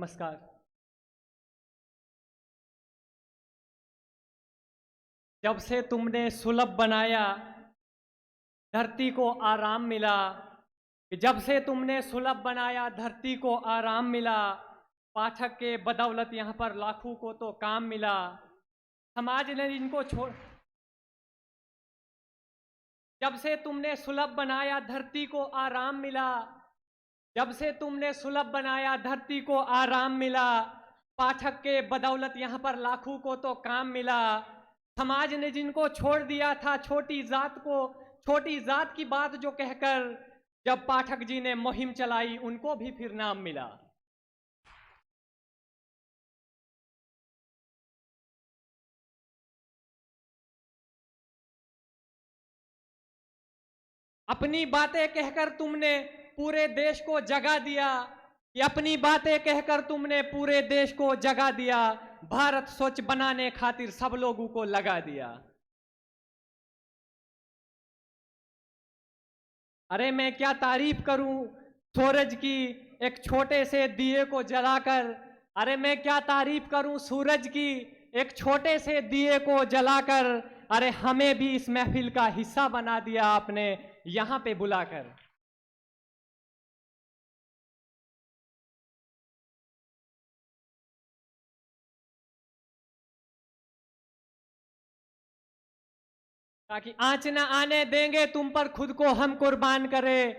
नमस्कार। जब से तुमने सुलभ बनाया धरती को आराम मिला, कि जब से तुमने सुलभ बनाया धरती को आराम मिला, पाठक के बदौलत यहाँ पर लाखों को तो काम मिला। समाज ने इनको छोड़, जब से तुमने सुलभ बनाया धरती को आराम मिला, जब से तुमने सुलभ बनाया धरती को आराम मिला, पाठक के बदौलत यहाँ पर लाखों को तो काम मिला। समाज ने जिनको छोड़ दिया था छोटी जात को, छोटी जात की बात जो कहकर जब पाठक जी ने मुहिम चलाई, उनको भी फिर नाम मिला। अपनी बातें कहकर तुमने पूरे देश को जगा दिया, कि अपनी बातें कहकर तुमने पूरे देश को जगा दिया। भारत स्वच्छ बनाने खातिर सब लोगों को लगा दिया। अरे मैं क्या तारीफ करूं सूरज की एक छोटे से दिए को जलाकर, अरे मैं क्या तारीफ करूं सूरज की एक छोटे से दिए को जलाकर। अरे हमें भी इस महफिल का हिस्सा बना दिया आपने यहां पे बुलाकर। ताकि आंच न आने देंगे तुम पर खुद को हम कुर्बान करें,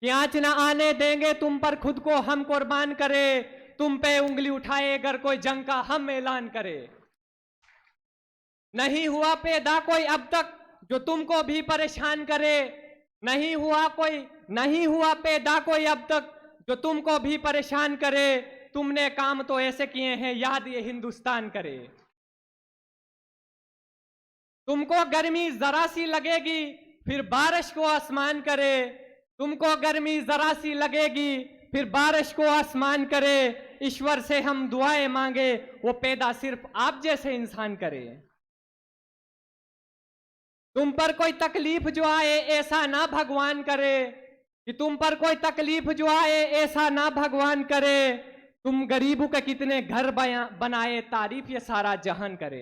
कि आंच न आने देंगे तुम पर खुद को हम कुर्बान करें। तुम पे उंगली उठाए अगर कोई जंग का हम ऐलान करे। नहीं हुआ पैदा कोई अब तक जो तुमको भी परेशान करे, नहीं हुआ पैदा कोई अब तक जो तुमको भी परेशान करे। तुमने काम तो ऐसे किए हैं याद ये हिंदुस्तान करे। तुमको गर्मी जरा सी लगेगी फिर बारिश को आसमान करे, तुमको गर्मी जरा सी लगेगी फिर बारिश को आसमान करे। ईश्वर से हम दुआएं मांगे वो पैदा सिर्फ आप जैसे इंसान करे। तुम पर कोई तकलीफ जो आए ऐसा ना भगवान करे, कि तुम पर कोई तकलीफ जो आए ऐसा ना भगवान करे। तुम गरीबों के कितने घर बनाए तारीफ ये सारा जहान करे।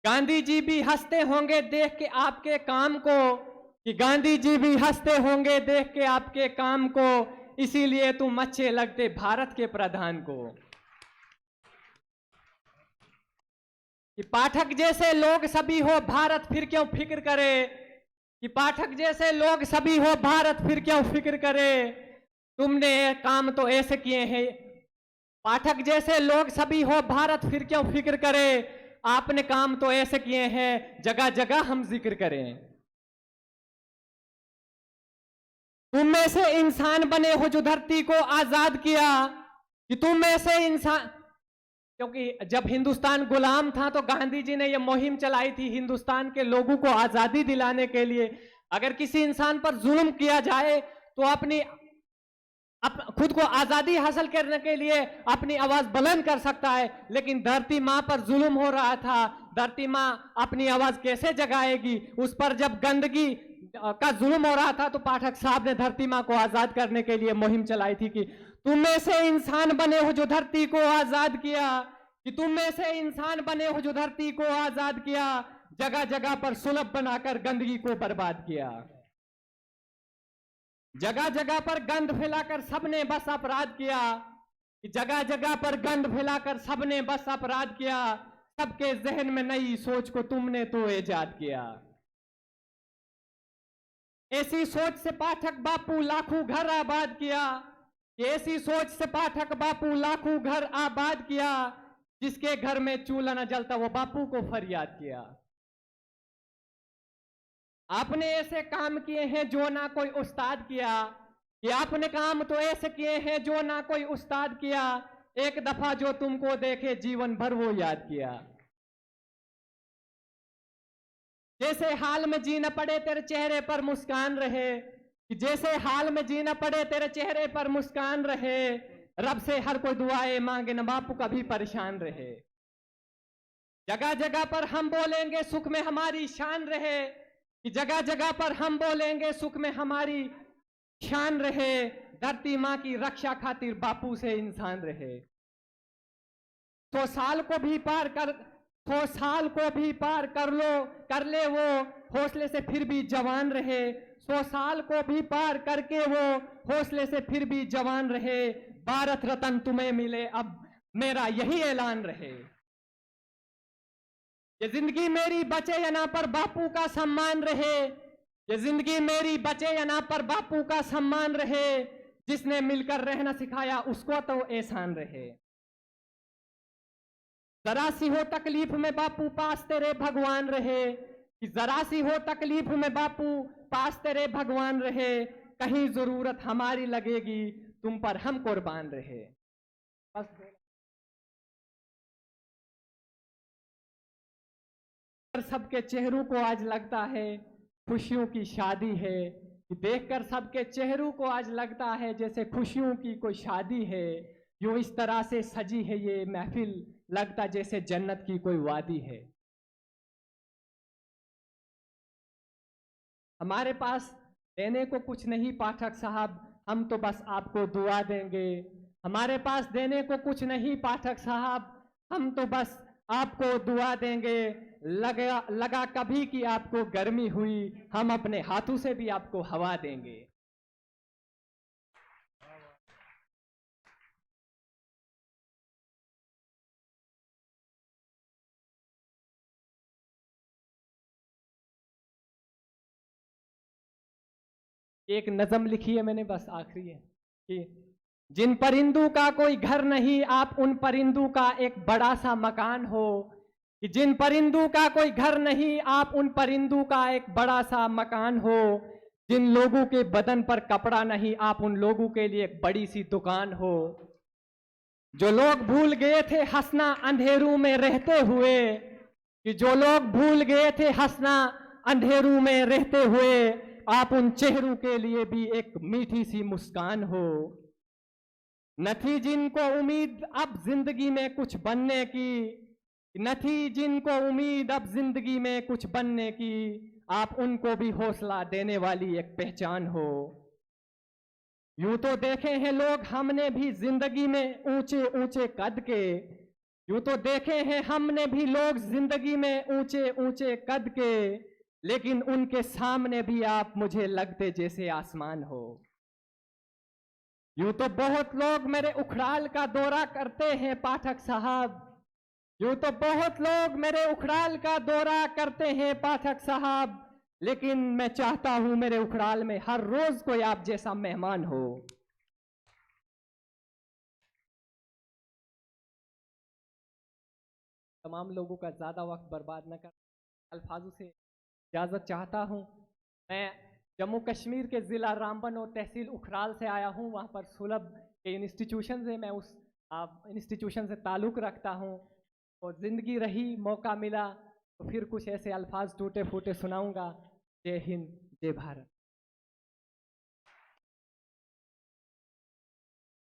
गांधी जी भी हंसते होंगे देख के आपके काम को, कि गांधी जी भी हंसते होंगे देख के आपके काम को। इसीलिए तुम अच्छे लगते भारत के प्रधान को। कि पाठक जैसे लोग सभी हो भारत फिर क्यों फिक्र करे, कि पाठक जैसे लोग सभी हो भारत फिर क्यों फिक्र करे। तुमने काम तो ऐसे किए हैं, पाठक जैसे लोग सभी हो भारत फिर क्यों फिक्र करे। आपने काम तो ऐसे किए हैं जगह जगह हम जिक्र करें। तुम में से इंसान बने हो जो धरती को आजाद किया, कि तुम में से इंसान, क्योंकि जब हिंदुस्तान गुलाम था तो गांधी जी ने यह मुहिम चलाई थी हिंदुस्तान के लोगों को आजादी दिलाने के लिए। अगर किसी इंसान पर जुल्म किया जाए तो खुद को आजादी हासिल करने के लिए अपनी आवाज बुलंद कर सकता है, लेकिन धरती मां पर जुल्म हो रहा था, धरती मां अपनी आवाज कैसे जगाएगी। उस पर जब गंदगी का जुल्म हो रहा था तो पाठक साहब ने धरती मां को आजाद करने के लिए मुहिम चलाई थी, कि तुम में से इंसान बने हो जो धरती को आजाद किया, कि तुम में से इंसान बने हो जो धरती को आजाद किया। जगह जगह पर सुलभ बनाकर गंदगी को बर्बाद किया, जगह जगह पर गंद फैलाकर सबने बस अपराध किया, कि जगह जगह पर गंद फैलाकर सबने बस अपराध किया। सबके जहन में नई सोच को तुमने तो ईजाद किया। ऐसी सोच से पाठक बापू लाखों घर आबाद किया, ऐसी सोच से पाठक बापू लाखों घर आबाद किया। जिसके घर में चूल्हा न जलता वो बापू को फरियाद किया। आपने ऐसे काम किए हैं जो ना कोई उस्ताद किया, कि आपने काम तो ऐसे किए हैं जो ना कोई उस्ताद किया। एक दफा जो तुमको देखे जीवन भर वो याद किया। जैसे हाल में जीना पड़े तेरे चेहरे पर मुस्कान रहे, कि जैसे हाल में जीना पड़े तेरे चेहरे पर मुस्कान रहे। रब से हर कोई दुआएं मांगे न बापू कभी परेशान रहे। जगह जगह पर हम बोलेंगे सुख में हमारी शान रहे, कि जगह जगह पर हम बोलेंगे सुख में हमारी शान रहे, धरती माँ की रक्षा खातिर बापू से इंसान रहे। 100 साल को भी पार कर 100 साल को भी पार कर ले वो हौसले से फिर भी जवान रहे। 100 साल को भी पार करके वो हौसले से फिर भी जवान रहे। भारत रत्न तुम्हें मिले अब मेरा यही ऐलान रहे। ये जिंदगी मेरी बचे या ना पर बापू का सम्मान रहे। ये जिंदगी मेरी बचे या ना पर बापू का सम्मान रहे। जिसने मिलकर रहना सिखाया उसको तो एहसान रहे। जरा सी हो तकलीफ में बापू पास तेरे भगवान रहे। कि जरा सी हो तकलीफ में बापू पास तेरे भगवान रहे। कहीं जरूरत हमारी लगेगी तुम पर हम कुर्बान रहे। बस सबके चेहरों को आज लगता है खुशियों की शादी है। देखकर सबके चेहरों को आज लगता है जैसे खुशियों की कोई शादी है। यूं इस तरह से सजी है ये महफिल, लगता जैसे जन्नत की कोई वादी है। हमारे पास देने को कुछ नहीं पाठक साहब, हम तो बस आपको दुआ देंगे। हमारे पास देने को कुछ नहीं पाठक साहब, हम तो बस आपको दुआ देंगे। लगा कभी कि आपको गर्मी हुई, हम अपने हाथों से भी आपको हवा देंगे। एक नज़म लिखी है मैंने, बस आखिरी है कि जिन परिंदों का कोई घर नहीं आप उन परिंदों का एक बड़ा सा मकान हो। कि जिन परिंदों का कोई घर नहीं आप उन परिंदों का एक बड़ा सा मकान हो। जिन लोगों के बदन पर कपड़ा नहीं आप उन लोगों के लिए एक बड़ी सी दुकान हो। जो लोग भूल गए थे हंसना अंधेरों में रहते हुए। कि जो लोग भूल गए थे हंसना अंधेरों में रहते हुए, आप उन चेहरों के लिए भी एक मीठी सी मुस्कान हो। न थी जिनको उम्मीद अब जिंदगी में कुछ बनने की, न थी जिनको उम्मीद अब जिंदगी में कुछ बनने की, आप उनको भी हौसला देने वाली एक पहचान हो। यूं तो देखे हैं लोग हमने भी जिंदगी में ऊंचे ऊंचे कद के। यूं तो देखे हैं हमने भी लोग जिंदगी में ऊंचे ऊंचे कद के, लेकिन उनके सामने भी आप मुझे लगते जैसे आसमान हो। यूं तो बहुत लोग मेरे उखड़ाल का दौरा करते हैं पाठक साहब। यूं तो बहुत लोग मेरे उखड़ाल का दौरा करते हैं पाठक साहब, लेकिन मैं चाहता हूं मेरे उखड़ाल में हर रोज कोई आप जैसा मेहमान हो। तमाम लोगों का ज्यादा वक्त बर्बाद न कर अल्फाजों से इजाजत चाहता हूं। मैं जम्मू कश्मीर के ज़िला रामबन और तहसील उखराल से आया हूं। वहां पर सुलभ के इंस्टीट्यूशन है, मैं उस इंस्टीट्यूशन से ताल्लुक़ रखता हूं। और ज़िंदगी रही, मौका मिला तो फिर कुछ ऐसे अल्फाज टूटे फूटे सुनाऊंगा। जय हिंद, जय भारत।